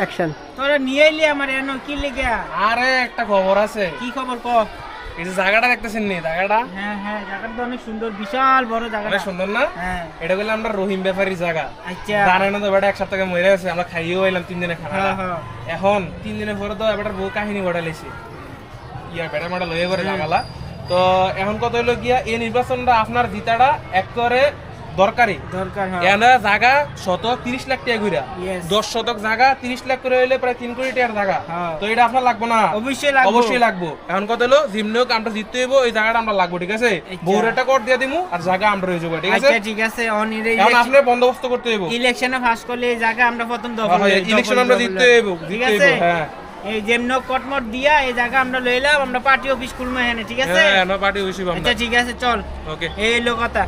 Action. তোরা নিয়ে এলি আমার এনো কি লিখে? আরে একটা খবর আছে। কি খবর ক? এই যে জায়গাটা দেখতেছেন নি, জায়গাটা হ্যাঁ হ্যাঁ, জায়গাটা তো অনেক সুন্দর, বিশাল বড় জায়গাটা। অনেক সুন্দর না? হ্যাঁ। এটা বলে আমরা রহিম ব্যাপারী জায়গা। আচ্ছা। জানেন না তো বেটা এক সপ্তাহে মরে আছে, আমরা খাইয়েও এলাম 3 দিনে খানা। হ্যাঁ হ্যাঁ। এখন 3 দিনের পরে তো বেটার বউ কাহিনী ঘটা লেছে, ইয়া বেটা মাটা লয়ে করে জাগালা। তো এখন কথা হলো গিয়া এই নির্বাচনটা আপনার জিতাটা একবারে দরকারি। দরকার। হ্যাঁ। এনা জায়গা শতক 30 লাখ টাকা কইরা, Yes. 10 শতক জায়গা 30 লাখ করে হইলে প্রায় 3 কোটি টাকার জায়গা। হ্যাঁ। তো এটা আপনার লাগবে না? অবশ্যই লাগবে। অবশ্যই লাগবে। এখন কথা হলো জিমনেও আমরা জিততে হইব, এই জায়গাটা আমরা লাগবে, ঠিক আছে? আচ্ছা। বউর একটা কর দিয়ে দিমু আর জায়গা আমরা হয়ে যাবো, ঠিক আছে? আচ্ছা ঠিক আছে। অন এখন আপনি বন্দোবস্ত করতে হইব। ইলেকশনে পাস করলে এই জায়গা আমরা প্রথম দখল হ্যাঁ, হই, ইলেকশন দখল আমরা দখল জিততে হই। হইব, ঠিক জিততে আছে। হইব, হ্যাঁ। এই যেমন কটমট দিয়া এই জায়গা আমরা লইলাম, আমরা পার্টি অফিস খুলবো এখানে, ঠিক আছে? হ্যাঁ, না পার্টি হইছি আমরা। আচ্ছা ঠিক আছে, চল। ওকে। এই হলো কথা।